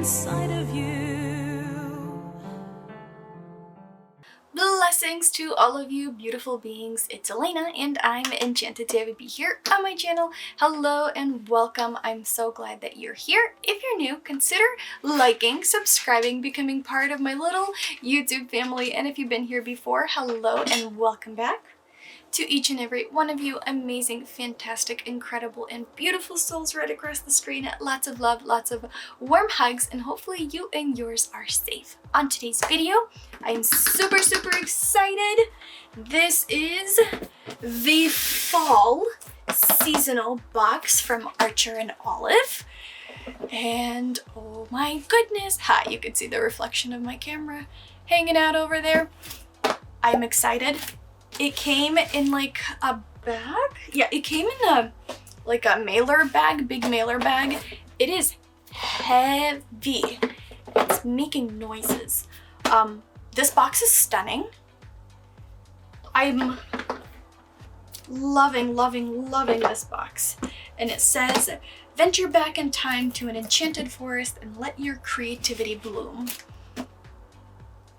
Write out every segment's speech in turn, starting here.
inside of you. Blessings to all of you beautiful beings. It's Elena and I'm enchanted to have you be here on my channel. Hello and welcome. I'm so glad that you're here. If you're new, consider liking, subscribing, becoming part of my little YouTube family. And if you've been here before, hello and welcome back. To each and every one of you amazing, fantastic, incredible, and beautiful souls right across the screen. Lots of love, lots of warm hugs, and hopefully you and yours are safe. On today's video, I'm super excited. This is the fall seasonal box from Archer and Olive. And oh my goodness, hi, you can see the reflection of my camera hanging out over there. I'm excited. It came in like a bag? Yeah, it came in like a mailer bag, big mailer bag. It is heavy. It's making noises. This box is stunning. I'm loving this box. And it says, venture back in time to an enchanted forest and let your creativity bloom.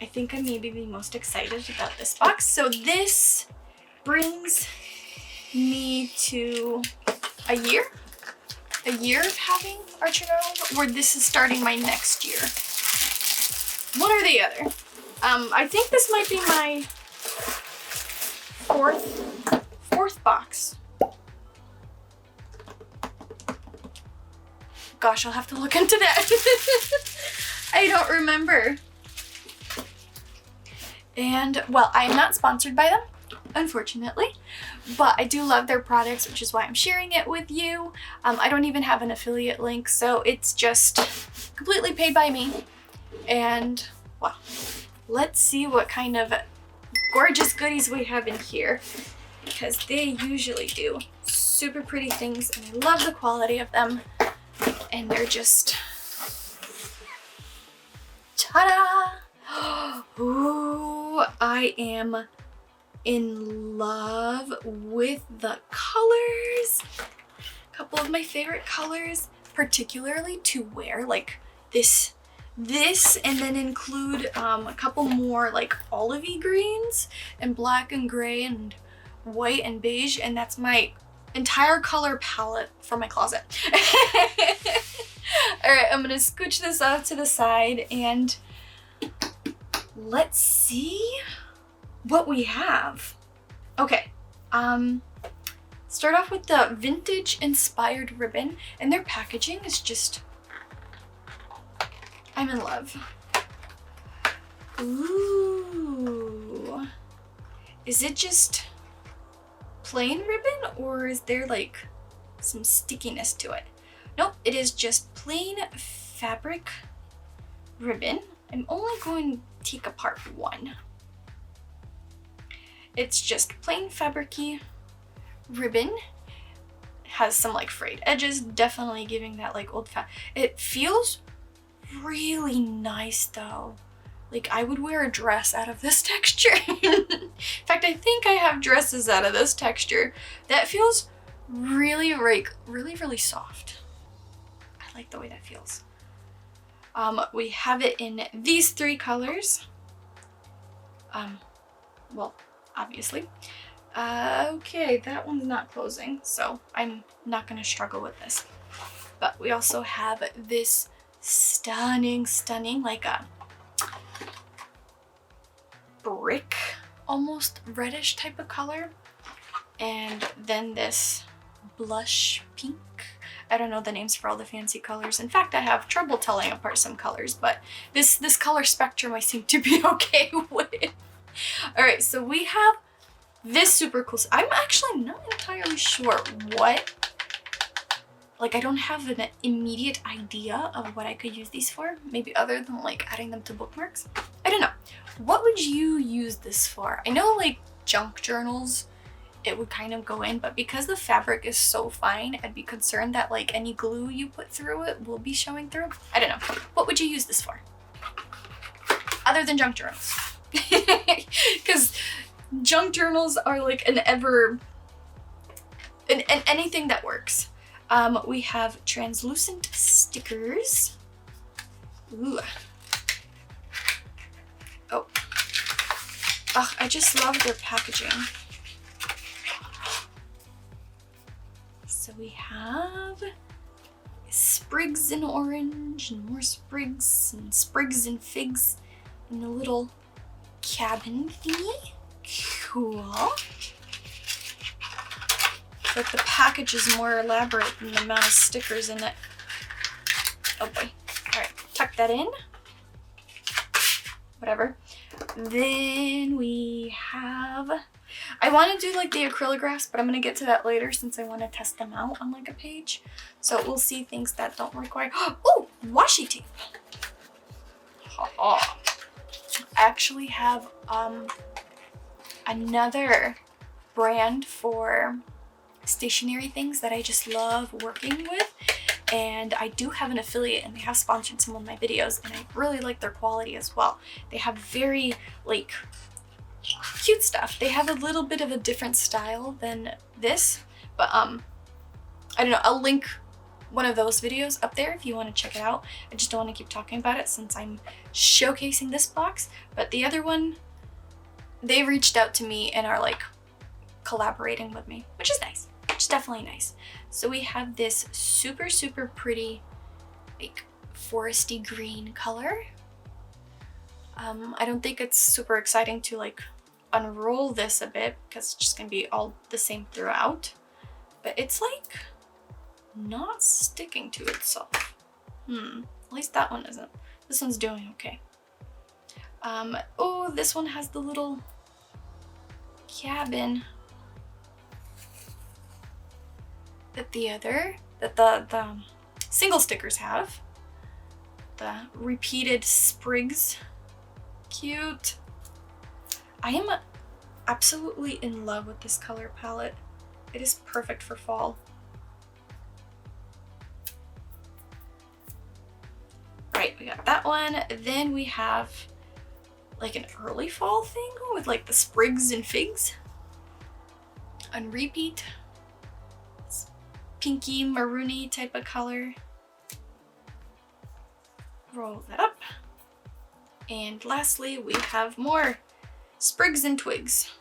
I think I may be the most excited about this box. So this brings me to a year of having Archer and Olive, or this is starting my next year. One or the other. I think this might be my fourth box. Gosh, I'll have to look into that. I don't remember. And, well, I am not sponsored by them, unfortunately, but I do love their products, which is why I'm sharing it with you. I don't even have an affiliate link, so it's just completely paid by me. And, well, let's see what kind of gorgeous goodies we have in here, because they usually do super pretty things, and I love the quality of them, and they're just, ta-da! Ooh, I am in love with the colors. A couple of my favorite colors, particularly to wear, like this, and then include a couple more like olivey greens and black and gray and white and beige, and that's my entire color palette for my closet. All right, I'm gonna scooch this off to the side and let's see what we have. Okay, start off with the vintage inspired ribbon, and their packaging is just, I'm in love. Ooh, is it just plain ribbon or is there like some stickiness to it? Nope, it is just plain fabric ribbon. I'm only going to take apart one. It's just plain fabric-y ribbon. It has some like frayed edges, definitely giving that like old fat. It feels really nice though. Like I would wear a dress out of this texture. In fact, I think I have dresses out of this texture. That feels really soft. I like the way that feels. We have it in these three colors. Well, obviously. Okay, that one's not closing, so I'm not gonna struggle with this. But we also have this stunning, like a brick, almost reddish type of color. And then this blush pink. I don't know the names for all the fancy colors. In fact, I have trouble telling apart some colors, but this color spectrum I seem to be okay with. All right, so we have this super cool. I'm actually not entirely sure what, like I don't have an immediate idea of what I could use these for, maybe other than like adding them to bookmarks. I don't know. What would you use this for? I know like junk journals, it would kind of go in, but because the fabric is so fine, I'd be concerned that like any glue you put through it will be showing through. I don't know. What would you use this for? Other than junk journals. Because junk journals are like anything that works. We have translucent stickers Ooh. Oh. Ugh, I just love their packaging. So we have sprigs in orange and more sprigs and figs in the little cabin thingy. Cool. But the package is more elaborate than the amount of stickers in it. Oh boy. Alright, tuck that in. Whatever. Then we have... I want to do like the acrylographs, but I'm going to get to that later since I want to test them out on like a page. So we'll see things that don't require... Oh! Washi tape! I actually have another brand for stationery things that I just love working with, and I do have an affiliate and they have sponsored some of my videos, and I really like their quality as well. They have very like cute stuff. They have a little bit of a different style than this, but I don't know, I'll link one of those videos up there if you want to check it out. I just don't want to keep talking about it since I'm showcasing this box, but the other one, they reached out to me and are like collaborating with me, which is nice. It's definitely nice. So we have this super, super pretty, like foresty green color. I don't think it's super exciting to like unroll this a bit because it's just gonna be all the same throughout. But it's like not sticking to itself. At least that one isn't. This one's doing okay. Oh, this one has the little cabin that the single stickers have. The repeated sprigs. Cute. I am absolutely in love with this color palette. It is perfect for fall. Right, we got that one. Then we have like an early fall thing with like the sprigs and figs. On repeat. It's pinky maroony type of color. Roll that up. And lastly, we have more sprigs and twigs.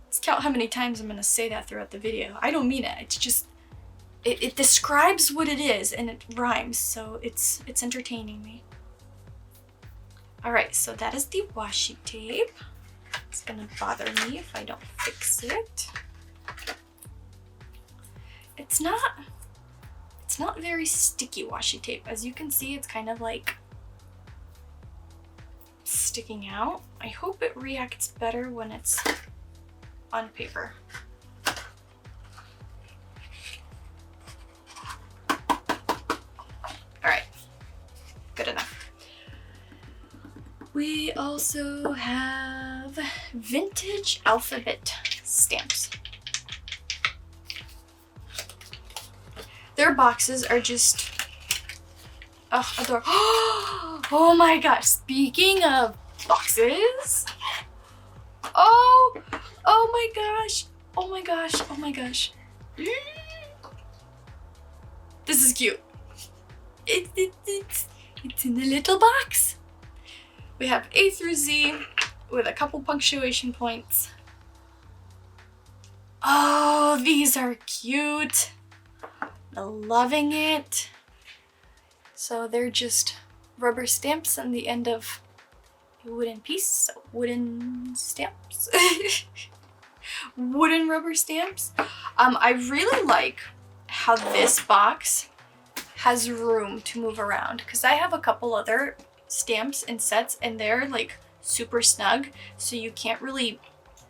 Let's count how many times I'm going to say that throughout the video. I don't mean it. It's just, it describes what it is and it rhymes, so it's entertaining me. Alright, so that is the washi tape. It's going to bother me if I don't fix it. It's not very sticky washi tape. As you can see, it's kind of like sticking out. I hope it reacts better when it's on paper. Alright, good enough. We also have vintage alphabet stamps. Their boxes are just, oh, adorable. Oh my gosh, speaking of boxes. Oh my gosh. Oh my gosh. Oh my gosh. This is cute. It's in a little box. We have A through Z with a couple punctuation points. Oh, these are cute. Loving it. So they're just rubber stamps on the end of a wooden piece. So wooden stamps. Wooden rubber stamps. I really like how this box has room to move around, because I have a couple other stamps and sets and they're like super snug, so you can't really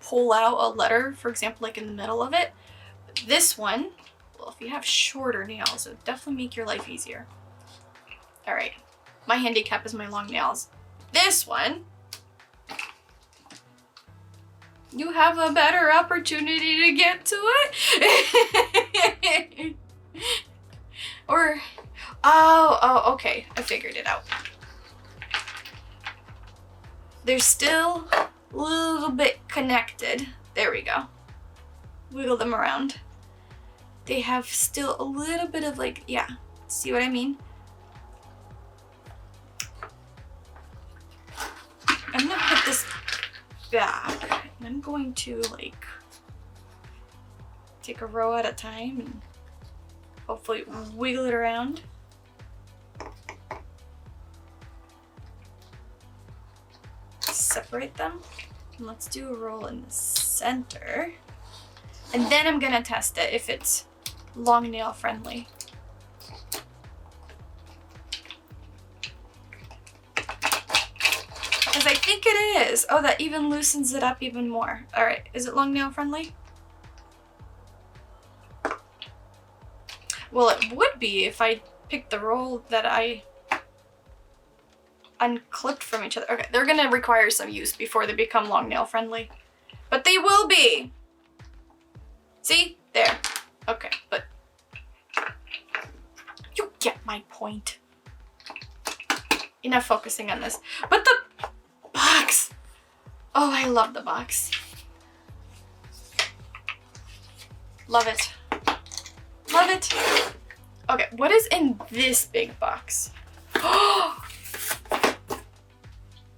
pull out a letter, for example, like in the middle of it. But this one, well, if you have shorter nails, it would definitely make your life easier. All right, my handicap is my long nails. This one, you have a better opportunity to get to it. Or, oh, okay, I figured it out. They're still a little bit connected. There we go. Wiggle them around. they have still a little bit of like, yeah, see what I mean? I'm gonna put this back and I'm going to like take a row at a time and hopefully wiggle it around. Separate them. And let's do a roll in the center. And then I'm gonna test it if it's long nail friendly. Because I think it is. Oh, that even loosens it up even more. All right, is it long nail friendly? Well, it would be if I picked the roll that I unclipped from each other. Okay, they're gonna require some use before they become long nail friendly. But they will be. See? There. Okay, but you get my point. Enough focusing on this. But the box! Oh, I love the box. Love it. Love it. Okay, what is in this big box? Oh!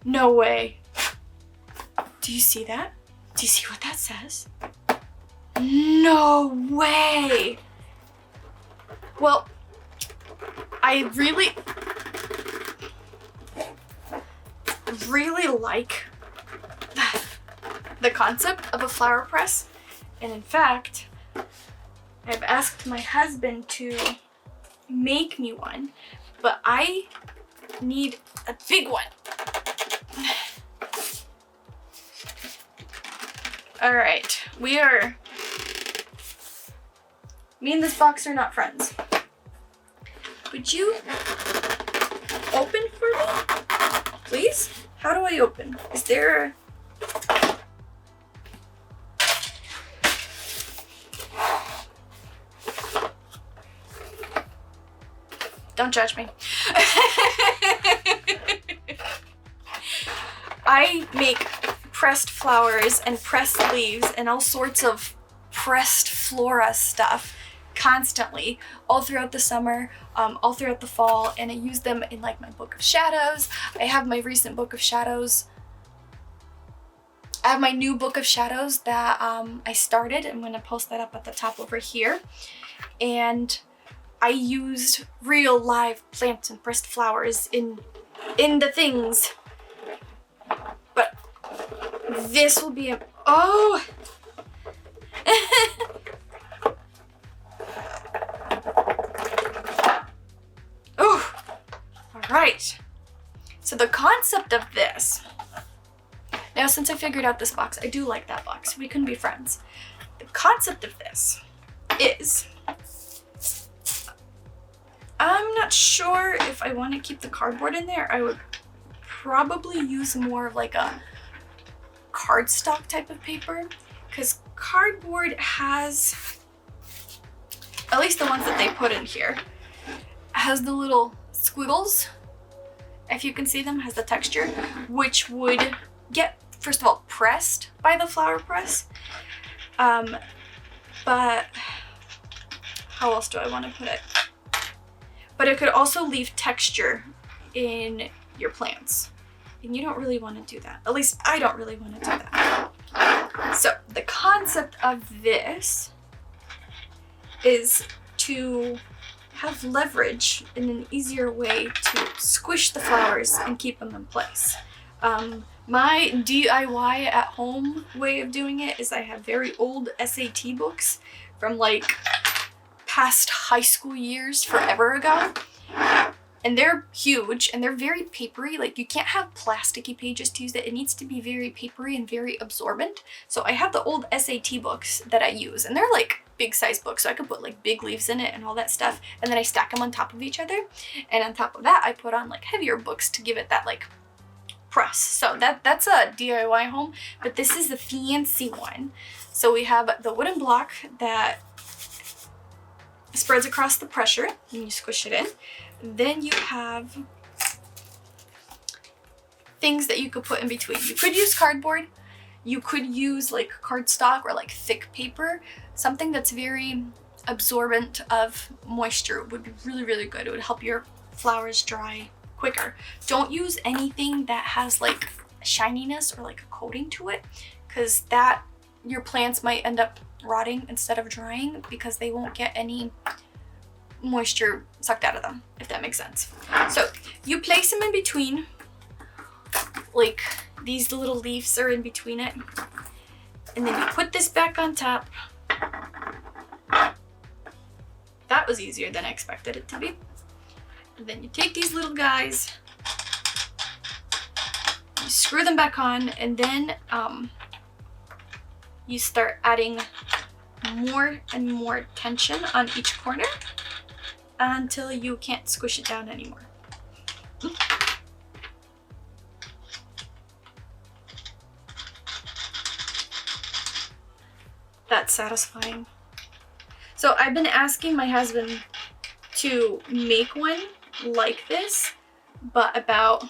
No way. Do you see that? Do you see what that says? No way. Well, I really like the concept of a flower press. And in fact, I've asked my husband to make me one, but I need a big one. All right, me and this box are not friends. Would you open for me, please? How do I open? Is there a... Don't judge me. I make pressed flowers and pressed leaves and all sorts of pressed flora stuff constantly all throughout the summer, all throughout the fall, and I use them in like my book of shadows. I have my recent book of shadows. I have my new book of shadows that I started. I'm going to post that up at the top over here. And I used real live plants and pressed flowers in the things. But this will be a... Oh! Oh! Alright. So the concept of this... Now, since I figured out this box, I do like that box. We can be friends. The concept of this is... I'm not sure if I want to keep the cardboard in there. I would probably use more of like a cardstock type of paper, because cardboard has, at least the ones that they put in here, has the little squiggles, if you can see them, has the texture, which would get, first of all, pressed by the flower press. But how else do I want to put it? But it could also leave texture in your plants. And you don't really want to do that. At least I don't really want to do that. So the concept of this is to have leverage in an easier way to squish the flowers and keep them in place. My DIY at home way of doing it is I have very old SAT books from like past high school years, forever ago. And they're huge and they're very papery. Like, you can't have plasticky pages to use it. It needs to be very papery and very absorbent. So I have the old SAT books that I use, and they're like big size books. So I could put like big leaves in it and all that stuff. And then I stack them on top of each other. And on top of that, I put on like heavier books to give it that like press. So that's a DIY home, but this is the fancy one. So we have the wooden block that spreads across the pressure and you squish it in. Then you have things that you could put in between. You could use cardboard. You could use like cardstock or like thick paper, something that's very absorbent of moisture would be really, really good. It would help your flowers dry quicker. Don't use anything that has like shininess or like a coating to it, because that your plants might end up rotting instead of drying because they won't get any moisture sucked out of them, if that makes sense. So you place them in between, like these little leaves are in between it, and then you put this back on top. That was easier than I expected it to be. And then you take these little guys, you screw them back on, and then you start adding more and more tension on each corner until you can't squish it down anymore. That's satisfying. So I've been asking my husband to make one like this, but about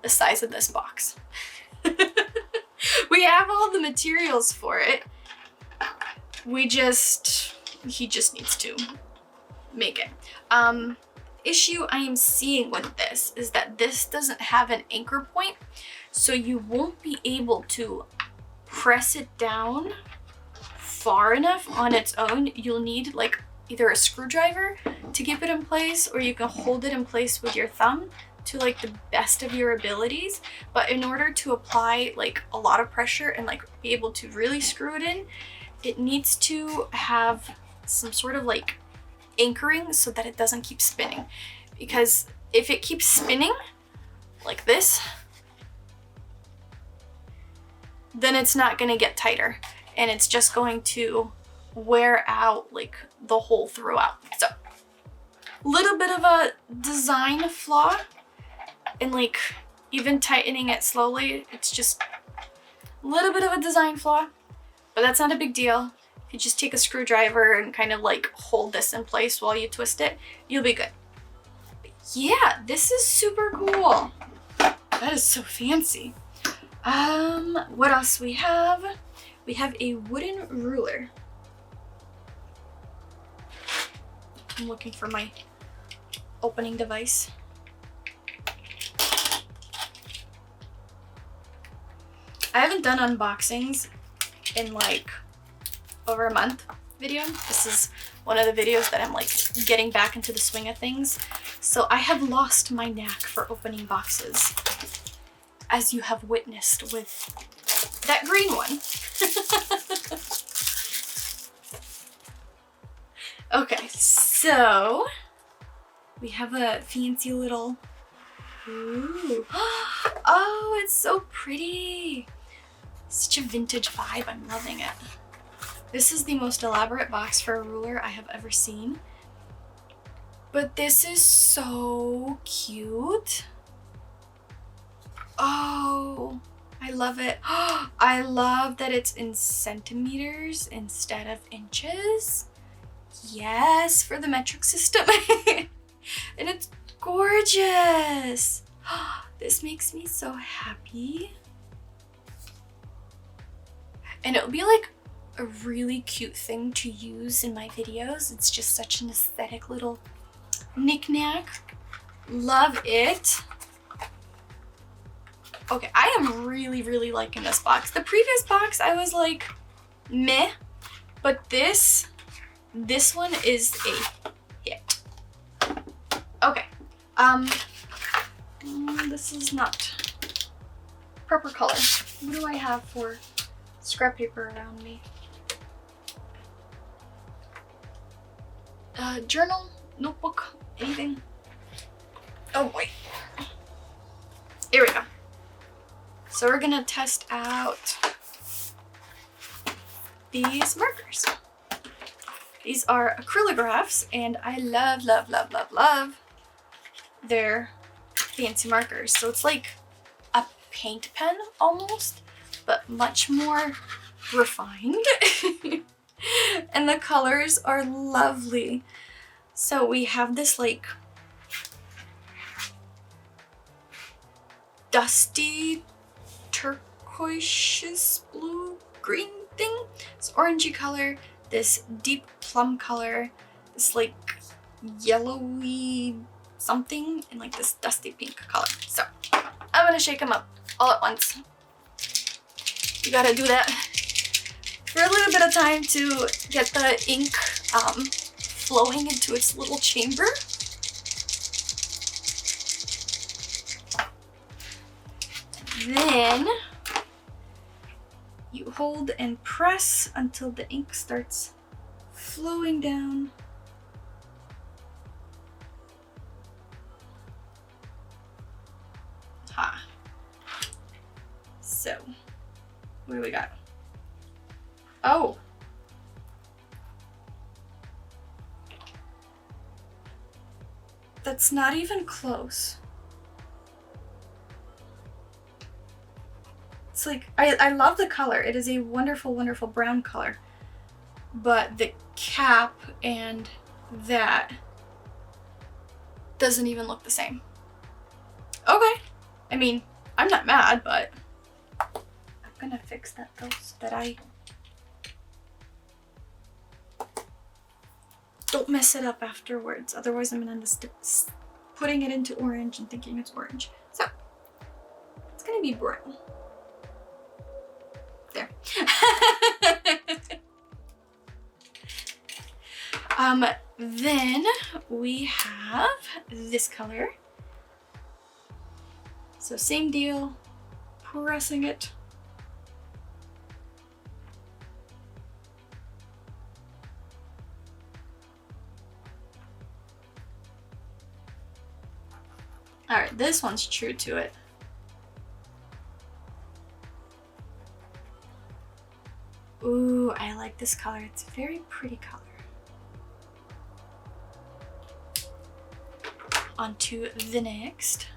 the size of this box. We have all the materials for it. He just needs to make it. Issue I am seeing with this is that this doesn't have an anchor point, so you won't be able to press it down far enough on its own. You'll need like either a screwdriver to keep it in place, or you can hold it in place with your thumb to like the best of your abilities. But in order to apply like a lot of pressure and like be able to really screw it in, it needs to have some sort of like anchoring so that it doesn't keep spinning. Because if it keeps spinning like this, then it's not gonna get tighter, and it's just going to wear out like the hole throughout. So a little bit of a design flaw, and like even tightening it slowly, it's just a little bit of a design flaw, but that's not a big deal. If you just take a screwdriver and kind of like hold this in place while you twist it, you'll be good. But yeah, this is super cool. That is so fancy. What else we have? We have a wooden ruler. I'm looking for my opening device. I haven't done unboxings in like over a month video. This is one of the videos that I'm like getting back into the swing of things. So I have lost my knack for opening boxes, as you have witnessed with that green one. Okay, so we have a fancy little, ooh. Oh, it's so pretty. Such a vintage vibe, I'm loving it. This is the most elaborate box for a ruler I have ever seen. But this is so cute. Oh, I love it. I love that it's in centimeters instead of inches. Yes, for the metric system. And it's gorgeous. This makes me so happy. And it'll be like a really cute thing to use in my videos. It's just such an aesthetic little knick-knack. Love it. Okay, I am really, really liking this box. The previous box, I was like, meh. But this one is a hit. Okay. This is not proper color. What do I have for scrap paper around me? Journal, notebook, anything? Oh boy. Here we go. So we're gonna test out these markers. These are acrylographs, and I love, love, love, love, love their fancy markers. So it's like a paint pen almost, but much more refined. And the colors are lovely. So we have this like dusty turquoise blue green thing. It's orangey color. this deep plum color, this like yellowy something, and like this dusty pink color. So I'm gonna shake them up all at once. You gotta do that for a little bit of time to get the ink flowing into its little chamber. Then you hold and press until the ink starts flowing down. Ha. So, what do we got? Oh. That's not even close. It's like, I love the color. It is a wonderful, wonderful brown color. But the cap and that doesn't even look the same. Okay. I mean, I'm not mad, but I'm gonna fix that though so that I don't mess it up afterwards. Otherwise I'm gonna end up putting it into orange and thinking it's orange. So, it's gonna be brown. There. Then we have this color. So same deal, pressing it. All right, this one's true to it. Ooh, I like this color. It's a very pretty color. On to the next.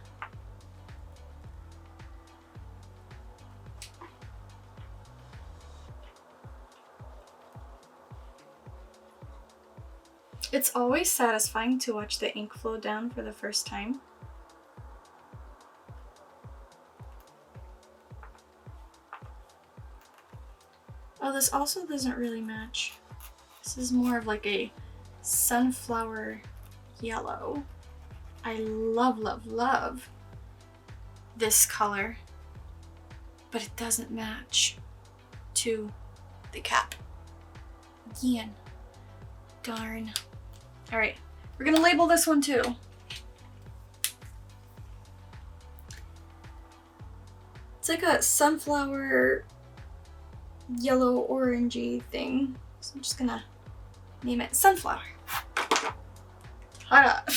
It's always satisfying to watch the ink flow down for the first time. Oh, this also doesn't really match. This is more of like a sunflower yellow. I love, love, love this color, but it doesn't match to the cap. Again, darn. All right, we're gonna label this one too. It's like a sunflower yellow orangey thing. So I'm just gonna name it Sunflower. Hold up.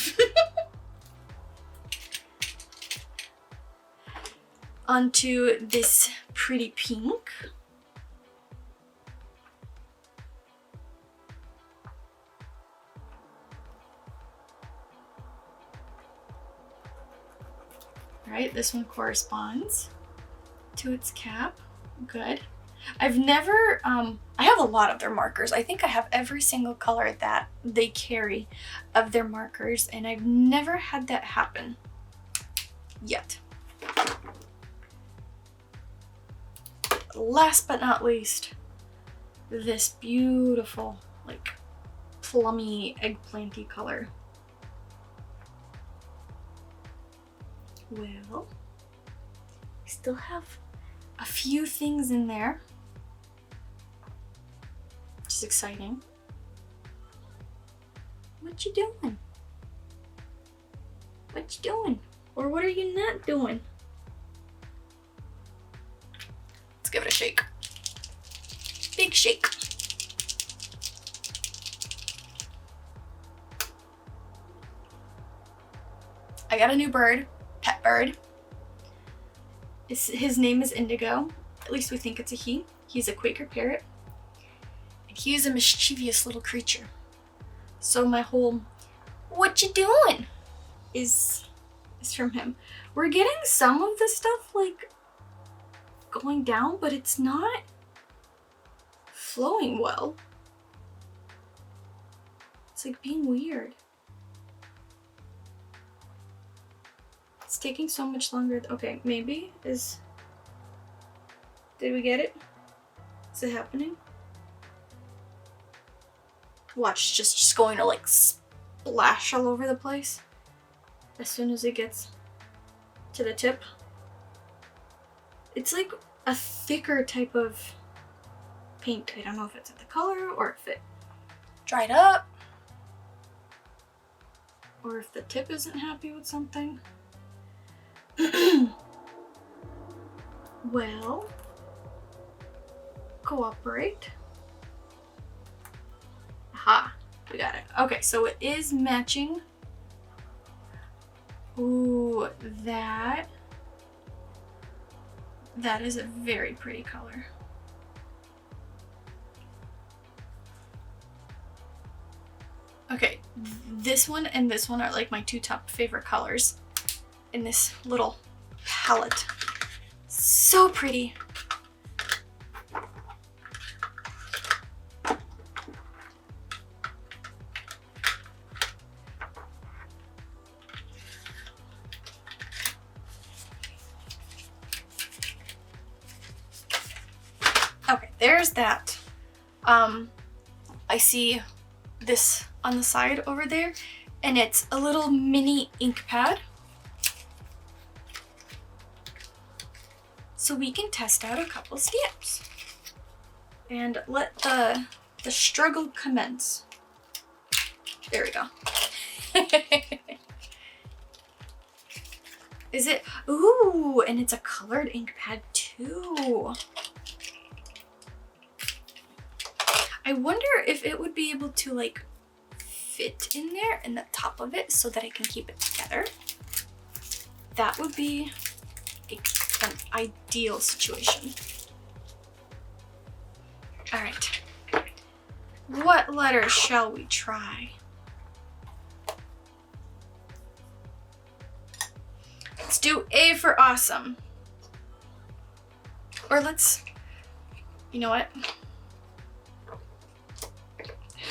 Onto this pretty pink. All right, this one corresponds to its cap. Good. I've never, I have a lot of their markers. I think I have every single color that they carry of their markers, and I've never had that happen yet. Last but not least, this beautiful, like, plummy, eggplanty color. Well, we still have a few things in there, which is exciting. What you doing? What you doing? Or what are you not doing? Let's give it a shake. Big shake. I got a new bird, pet bird. His name is Indigo. At least we think it's a he. He's a Quaker parrot. And he is a mischievous little creature. So my whole, what you doing? is from him. We're getting some of the stuff like going down, but it's not flowing well. It's like being weird. It's taking so much longer. Okay, maybe is... Did we get it? Is it happening? Watch, just going to like splash all over the place as soon as it gets to the tip. It's like a thicker type of paint. I don't know if it's the color or if it dried up or if the tip isn't happy with something. Well, cooperate. Aha, we got it. Okay, so it is matching. Ooh, that is a very pretty color. Okay, this one and this one are like my two top favorite colors in this little palette. So pretty. Okay, there's that. I see this on the side over there, and it's a little mini ink pad. So we can test out a couple stamps and let the struggle commence. There we go. Is it? Ooh, and it's a colored ink pad too. I wonder if it would be able to like fit in there in the top of it so that I can keep it together. That would be an ideal situation. All right. What letter shall we try? Let's do A for awesome. Or let's, you know what?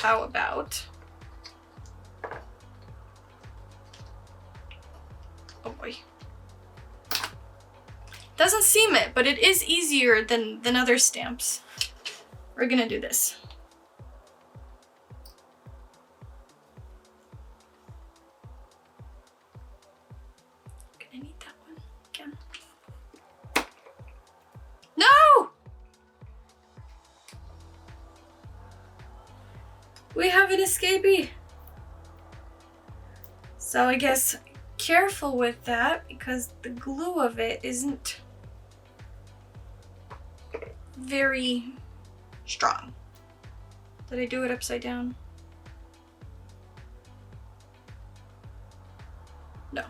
How about, oh boy. Doesn't seem it, but it is easier than other stamps. We're gonna do this. Gonna need that one again. No! We have an escapee. So I guess careful with that because the glue of it isn't very strong. Did I do it upside down? No.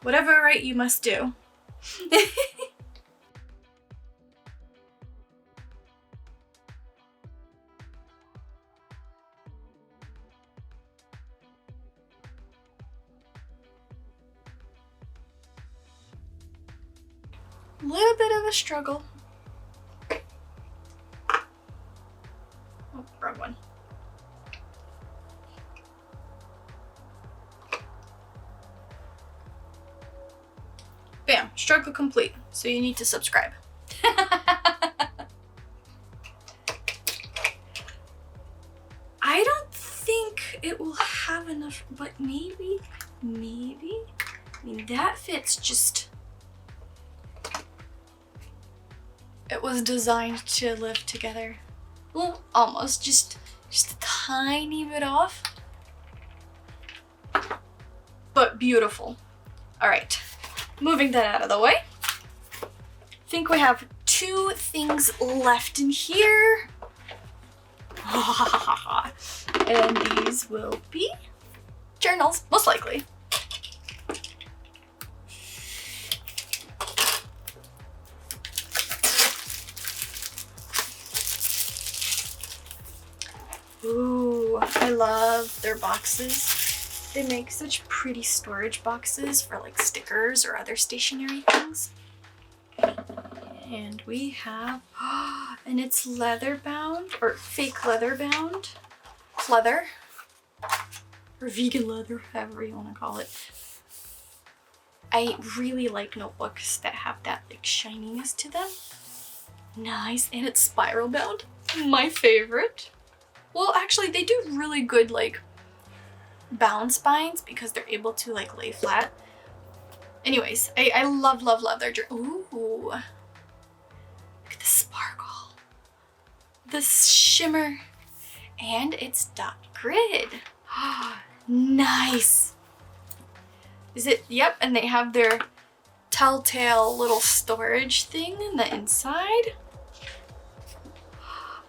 Whatever right you must do. A little bit of a struggle. Oh, wrong one. Bam, struggle complete. So you need to subscribe. I don't think it will have enough, but maybe. I mean, that fits just. It was designed to live together. Well, almost, just a tiny bit off. But beautiful. All right. Moving that out of the way. I think we have two things left in here. And these will be journals, most likely. Ooh, I love their boxes. They make such pretty storage boxes for like stickers or other stationery things. And we have, and it's leather bound or fake leather bound. Leather. or vegan leather, however you want to call it. I really like notebooks that have that like shininess to them. Nice, and it's spiral bound. My favorite. Well, actually, they do really good like bound spines because they're able to like lay flat. Anyways, I love, love, love their journal. Ooh, look at the sparkle, the shimmer, and it's dot grid. Nice. Is it? Yep, and they have their telltale little storage thing in the inside.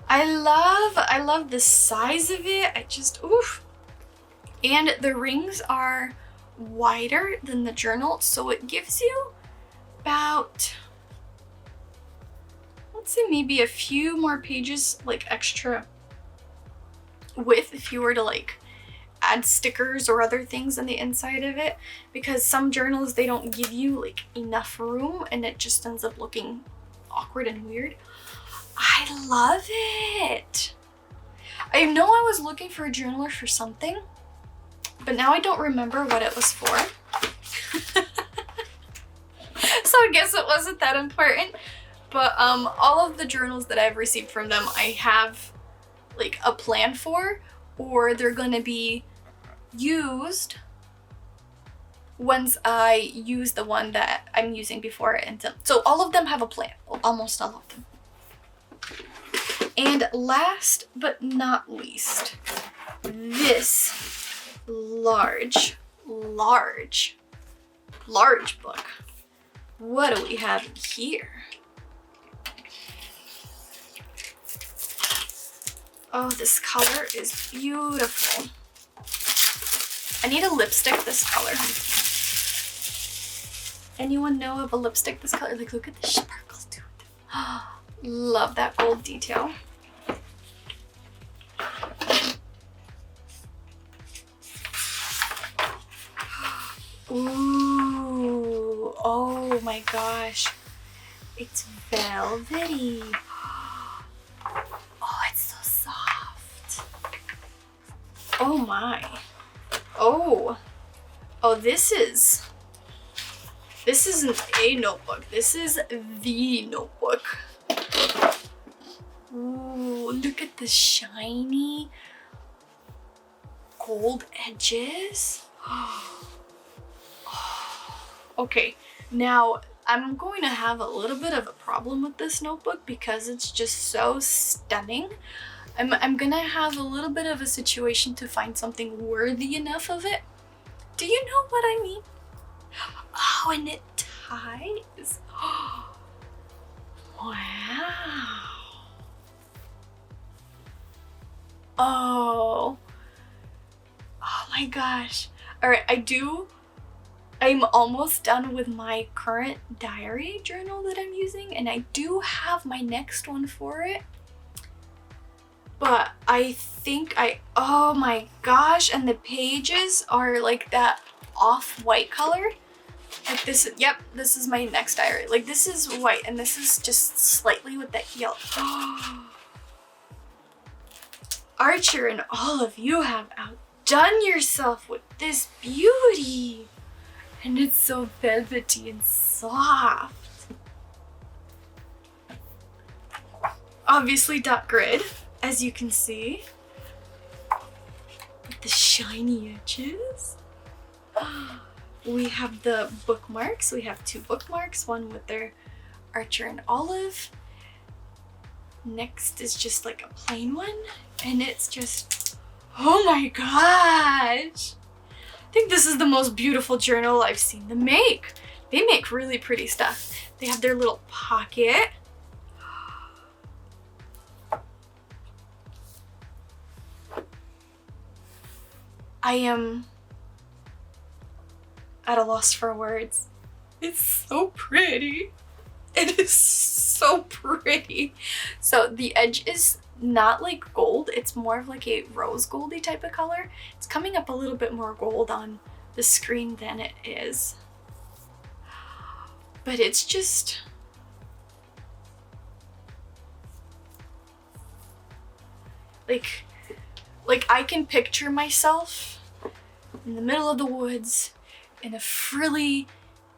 I love the size of it. I just, oof. And the rings are wider than the journal, so it gives you about, let's say maybe a few more pages like extra width if you were to like add stickers or other things on the inside of it, because some journals, they don't give you like enough room and it just ends up looking awkward and weird. I love it. I know I was looking for a journaler for something, but now I don't remember what it was for. So I guess it wasn't that important. But all of the journals that I've received from them, I have like a plan for, or they're gonna be used once I use the one that I'm using before. And so all of them have a plan, almost all of them. And last but not least, this large book. What do we have here? Oh, this color is beautiful. I need a lipstick this color. Anyone know of a lipstick this color? Like, look at the sparkles to it. Love that gold detail. Ooh, oh my gosh. It's velvety. Oh, it's so soft. Oh my. Oh. Oh, this isn't a notebook. This is the notebook. Ooh, look at the shiny gold edges. Okay, now I'm going to have a little bit of a problem with this notebook because it's just so stunning. I'm gonna have a little bit of a situation to find something worthy enough of it. Do you know what I mean? Oh, and it ties. Wow. Oh my gosh. All right, I'm almost done with my current diary journal that I'm using, and I do have my next one for it. But I think oh my gosh, and the pages are like that off-white color. Like this, yep, this is my next diary. Like this is white, and this is just slightly with that yellow. Archer and all of you have outdone yourself with this beauty. And it's so velvety and soft. Obviously dot grid, as you can see. With the shiny edges. We have the bookmarks. We have two bookmarks, one with their Archer and Olive. Next is just like a plain one, and it's just, oh my gosh. I think this is the most beautiful journal I've seen them make. They make really pretty stuff. They have their little pocket. I am at a loss for words. It's so pretty. It is so pretty. So the edge is not like gold, it's more of like a rose goldy type of color. It's coming up a little bit more gold on the screen than it is. But it's just, like I can picture myself in the middle of the woods in a frilly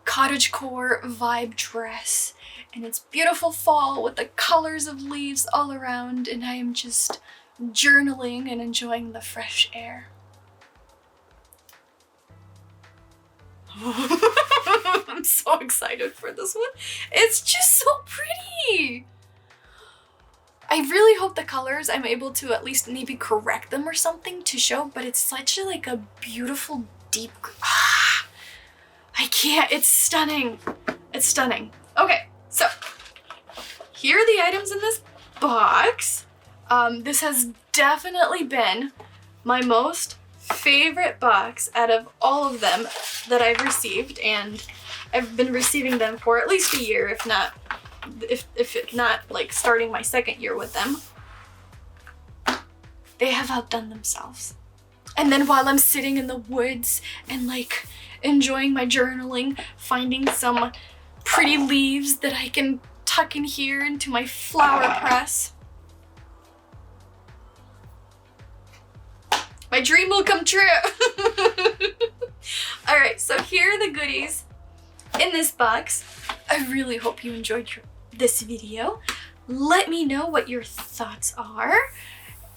cottagecore vibe dress, and it's beautiful fall with the colors of leaves all around, and I am just journaling and enjoying the fresh air. I'm so excited for this one. It's just so pretty. I really hope the colors, I'm able to at least maybe correct them or something to show, but it's such a, like, a beautiful deep, I can't, it's stunning. It's stunning. Okay, so here are the items in this box. This has definitely been my most favorite box out of all of them that I've received, and I've been receiving them for at least a year, if not like starting my second year with them. They have outdone themselves. And then while I'm sitting in the woods and like enjoying my journaling, finding some pretty leaves that I can tuck in here into my flower press, my dream will come true. All right, so here are the goodies in this box. I really hope you enjoyed this video. Let me know what your thoughts are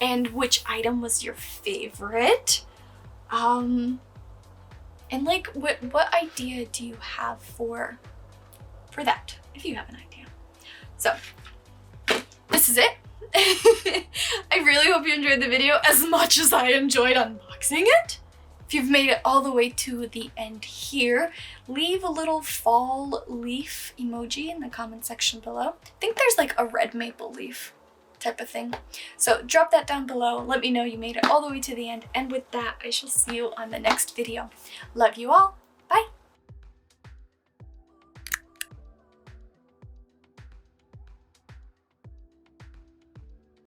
and which item was your favorite. And like what idea do you have for that, if you have an idea. So this is it. I really hope you enjoyed the video as much as I enjoyed unboxing it. If you've made it all the way to the end here, leave a little fall leaf emoji in the comment section below. I think there's like a red maple leaf type of thing. So drop that down below. Let me know you made it all the way to the end. And with that, I shall see you on the next video. Love you all.